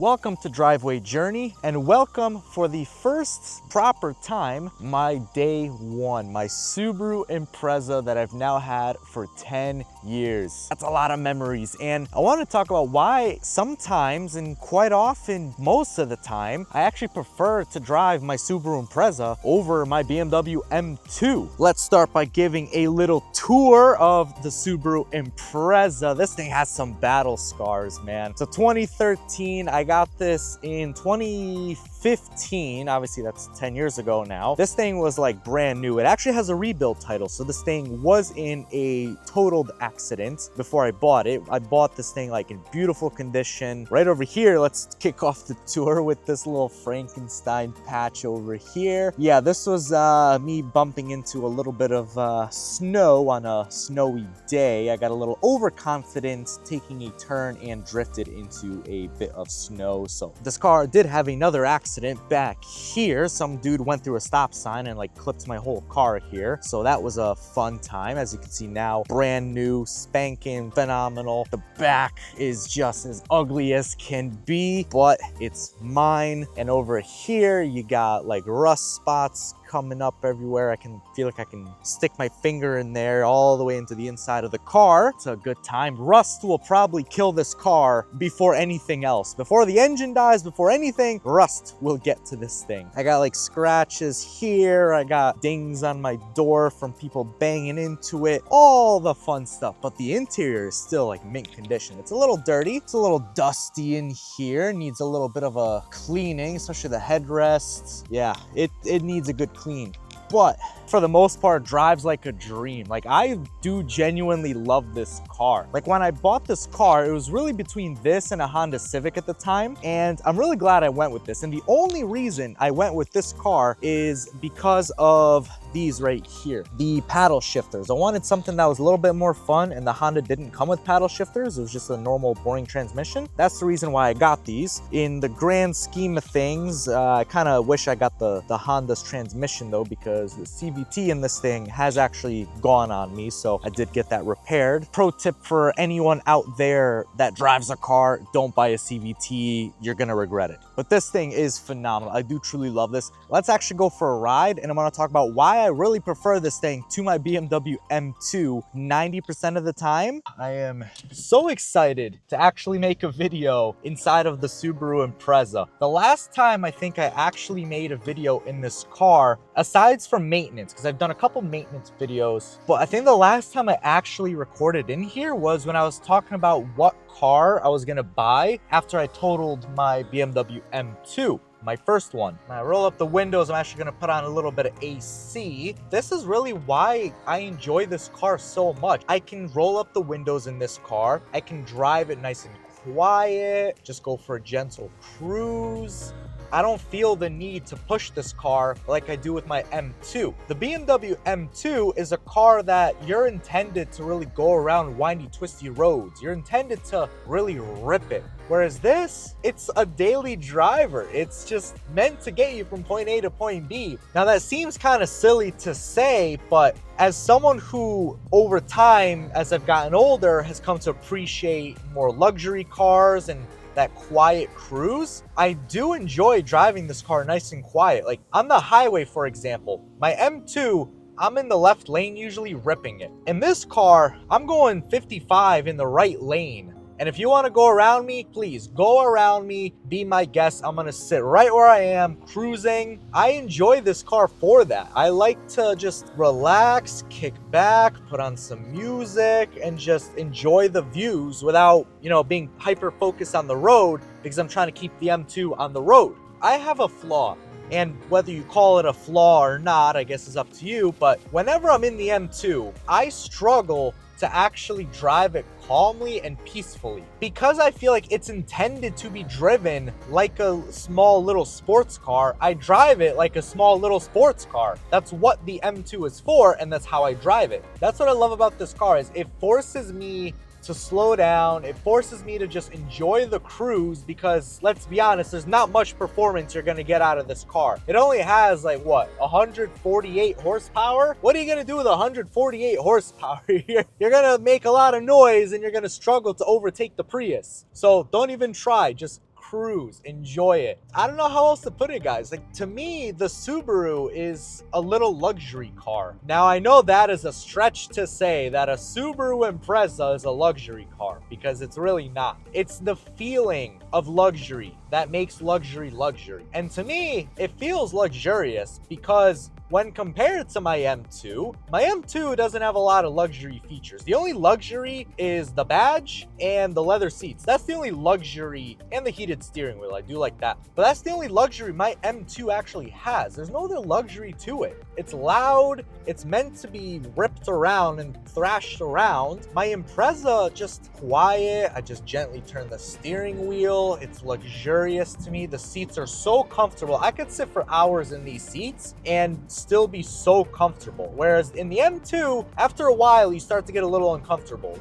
Welcome to Driveway Journey, and welcome for the first proper time, my day one, my Subaru Impreza that I've now had for 10 years. That's a lot of memories, and I want to talk about why sometimes, and quite often, most of the time, I actually prefer to drive my Subaru Impreza over my BMW M2. Let's start by giving a little tour of the Subaru Impreza. This thing has some battle scars, man. So 2013, I got this in 2015. Obviously that's 10 years ago now. This thing was like brand new. It actually has a rebuild title. So this thing was in a totaled accident before I bought it. I bought this thing like in beautiful condition. Right over here, let's kick off the tour with this little Frankenstein patch over here. Yeah, this was me bumping into a little bit of snow on a snowy day. I got a little overconfident taking a turn and drifted into a bit of snow. So this car did have another accident back here. Some dude went through a stop sign and like clipped my whole car here. So that was a fun time. As you can see now, brand new, spanking, phenomenal. The back is just as ugly as can be, but it's mine. And over here, you got like rust spots coming up everywhere. I can feel like I can stick my finger in there all the way into the inside of the car. It's a good time. Rust will probably kill this car before anything else. Before the engine dies, before anything, rust will get to this thing. I got like scratches here. I got dings on my door from people banging into it. All the fun stuff, but the interior is still like mint condition. It's a little dirty. It's a little dusty in here. Needs a little bit of a cleaning, especially the headrests. Yeah, it needs a good clean, but for the most part drives like a dream. Like, I do genuinely love this car. Like, when I bought this car, it was really between this and a Honda Civic at the time, and I'm really glad I went with this. And the only reason I went with this car is because of these right here, the paddle shifters. I wanted something that was a little bit more fun, and the Honda didn't come with paddle shifters. It was just a normal boring transmission. That's the reason why I got these. In the grand scheme of things, I kind of wish I got the Honda's transmission though, because the CVT in this thing has actually gone on me, so I did get that repaired. Pro tip for anyone out there that drives a car: don't buy a CVT, you're gonna regret it. But this thing is phenomenal. I do truly love this. Let's actually go for a ride, and I'm gonna talk about why I really prefer this thing to my BMW M2 90% of the time. I am so excited to actually make a video inside of the Subaru Impreza. The last time I think I actually made a video in this car, aside from maintenance, because I've done a couple maintenance videos, but I think the last time I actually recorded in here was when I was talking about what car I was gonna buy after I totaled my BMW M2. My first one. When I roll up the windows, I'm actually gonna put on a little bit of AC. This is really why I enjoy this car so much. I can roll up the windows in this car. I can drive it nice and quiet, just go for a gentle cruise. I don't feel the need to push this car like I do with my M2. The BMW M2 is a car that you're intended to really go around windy, twisty roads. You're intended to really rip it. Whereas this, it's a daily driver. It's just meant to get you from point A to point B. Now that seems kind of silly to say, but as someone who over time, as I've gotten older, has come to appreciate more luxury cars and that quiet cruise, I do enjoy driving this car nice and quiet. Like on the highway, for example, my M2, I'm in the left lane usually ripping it. In this car, I'm going 55 in the right lane. And if you want to go around me, please go around me, be my guest. I'm going to sit right where I am, cruising. I enjoy this car for that. I like to just relax, kick back, put on some music, and just enjoy the views without, being hyper focused on the road, because I'm trying to keep the M2 on the road. I have a flaw. And whether you call it a flaw or not, I guess is up to you. But whenever I'm in the M2, I struggle to actually drive it calmly and peacefully, because I feel like it's intended to be driven like a small little sports car. I drive it like a small little sports car. That's what the M2 is for, and that's how I drive it. That's what I love about this car, is it forces me to slow down. It forces me to just enjoy the cruise, because let's be honest, there's not much performance you're gonna get out of this car. It only has like what, 148 horsepower? What are you gonna do with 148 horsepower? You're gonna make a lot of noise and you're gonna struggle to overtake the Prius. So don't even try, just cruise, enjoy it. I don't know how else to put it, guys. Like, to me, the Subaru is a little luxury car. Now, I know that is a stretch to say that a Subaru Impreza is a luxury car, because it's really not. It's the feeling of luxury that makes luxury luxury. And to me, it feels luxurious because when compared to my M2 doesn't have a lot of luxury features. The only luxury is the badge and the leather seats. That's the only luxury, and the heated steering wheel. I do like that. But that's the only luxury my M2 actually has. There's no other luxury to it. It's loud. It's meant to be ripped around and thrashed around. My Impreza, just quiet. I just gently turn the steering wheel. It's luxurious to me. The seats are so comfortable. I could sit for hours in these seats and still be so comfortable. Whereas in the M2, after a while, you start to get a little uncomfortable.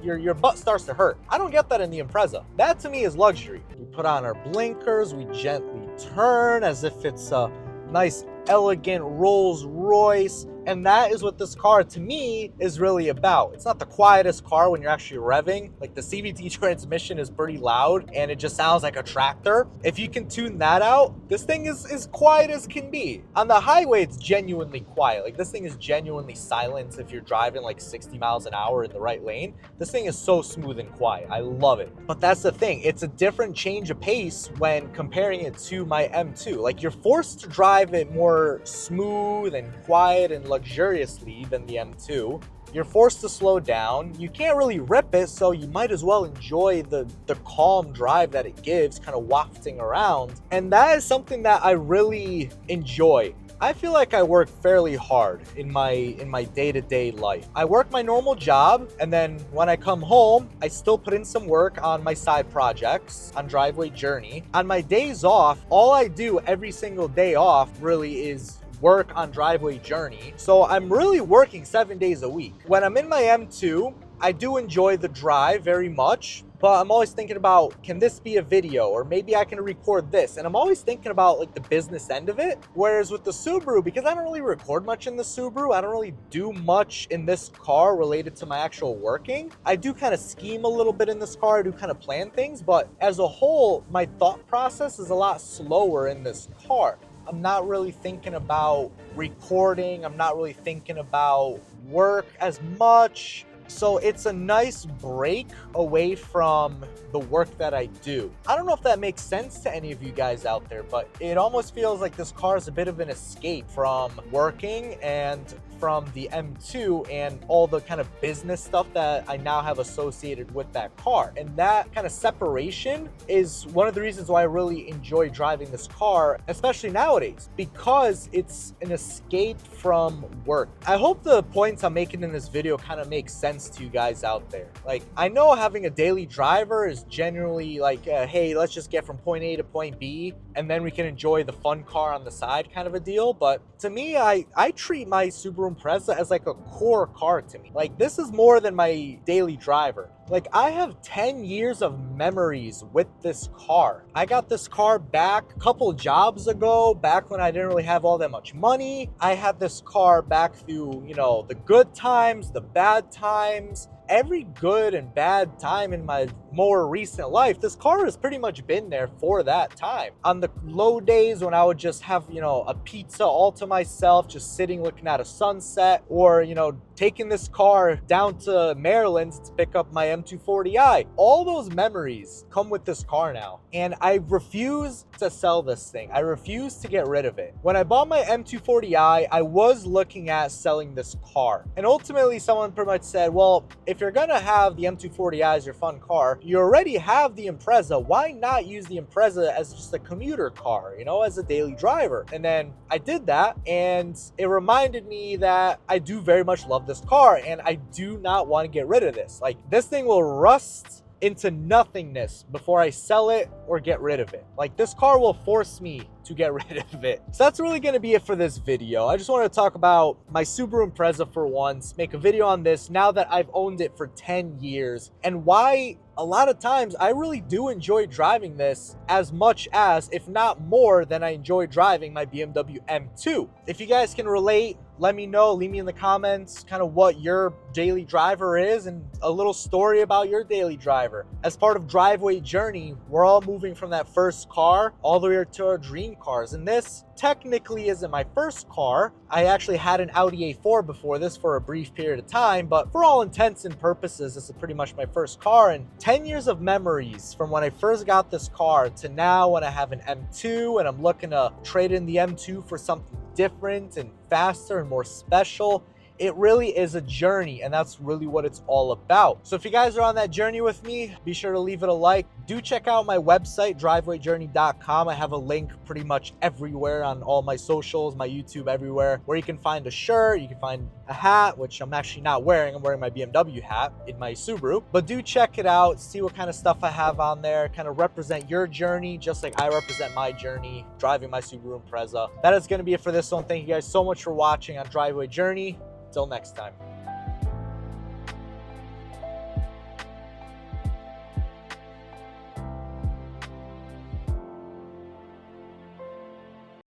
Your butt starts to hurt. I don't get that in the Impreza. That to me is luxury. We put on our blinkers. We gently turn as if it's a nice, elegant Rolls Royce. And that is what this car, to me, is really about. It's not the quietest car when you're actually revving. Like, the CVT transmission is pretty loud and it just sounds like a tractor. If you can tune that out, this thing is quiet as can be. On the highway, it's genuinely quiet. Like, this thing is genuinely silent if you're driving like 60 miles an hour in the right lane. This thing is so smooth and quiet. I love it. But that's the thing. It's a different change of pace when comparing it to my M2. Like, you're forced to drive it more smooth and quiet and luxuriously than the M2. You're forced to slow down. You can't really rip it, so you might as well enjoy the calm drive that it gives, kind of wafting around. And that is something that I really enjoy. I feel like I work fairly hard in my day-to-day life. I work my normal job, and then when I come home, I still put in some work on my side projects, on Driveway Journey. On my days off, all I do every single day off really is work on Driveway Journey. So I'm really working 7 days a week. When I'm in my M2, I do enjoy the drive very much, but I'm always thinking about, can this be a video? Or maybe I can record this. And I'm always thinking about like the business end of it. Whereas with the Subaru, because I don't really record much in the Subaru, I don't really do much in this car related to my actual working. I do kind of scheme a little bit in this car. I do kind of plan things, but as a whole, my thought process is a lot slower in this car. I'm not really thinking about recording. I'm not really thinking about work as much. So it's a nice break away from the work that I do. I don't know if that makes sense to any of you guys out there, but it almost feels like this car is a bit of an escape from working and from the M2 and all the kind of business stuff that I now have associated with that car. And that kind of separation is one of the reasons why I really enjoy driving this car, especially nowadays, because it's an escape from work. I hope the points I'm making in this video kind of make sense to you guys out there. Like, I know having a daily driver is generally like, hey, let's just get from point A to point B, and then we can enjoy the fun car on the side kind of a deal. But to me, I treat my Subaru Impreza as like a core car to me. Like, this is more than my daily driver. Like, I have 10 years of memories with this car. I got this car back a couple jobs ago, back when I didn't really have all that much money. I had this car back through, you know, the good times, the bad times. Every good and bad time in my more recent life, this car has pretty much been there for that time. On the low days when I would just have, you know, a pizza all to myself, just sitting looking at a sunset, or, you know, taking this car down to Maryland to pick up my M240i. All those memories come with this car now. And I refuse to sell this thing. I refuse to get rid of it. When I bought my M240i, I was looking at selling this car. And ultimately, someone pretty much said, well, if you're gonna have the M240i as your fun car, you already have the Impreza. Why not use the Impreza as just a commuter car, you know, as a daily driver? And then I did that, and it reminded me that I do very much love this car, and I do not want to get rid of this. Like, this thing will rust into nothingness before I sell it or get rid of it. Like, this car will force me to get rid of it. So that's really going to be it for this video. I just wanted to talk about my Subaru Impreza for once, make a video on this now that I've owned it for 10 years, and why a lot of times I really do enjoy driving this as much as, if not more than, I enjoy driving my BMW M2. If you guys can relate, let me know, leave me in the comments kind of what your daily driver is and a little story about your daily driver. As part of Driveway Journey, we're all moving from that first car all the way to our dream cars. And this technically isn't my first car. I actually had an Audi A4 before this for a brief period of time, but for all intents and purposes, this is pretty much my first car. And 10 years of memories from when I first got this car to now when I have an M2 and I'm looking to trade in the M2 for something different and faster and more special. It really is a journey, and that's really what it's all about. So if you guys are on that journey with me, be sure to leave it a like. Do check out my website, drivewayjourney.com. I have a link pretty much everywhere on all my socials, my YouTube, everywhere, where you can find a shirt, you can find a hat, which I'm actually not wearing. I'm wearing my BMW hat in my Subaru. But do check it out, see what kind of stuff I have on there, kind of represent your journey, just like I represent my journey, driving my Subaru Impreza. That is going to be it for this one. Thank you guys so much for watching on Driveway Journey. Till next time.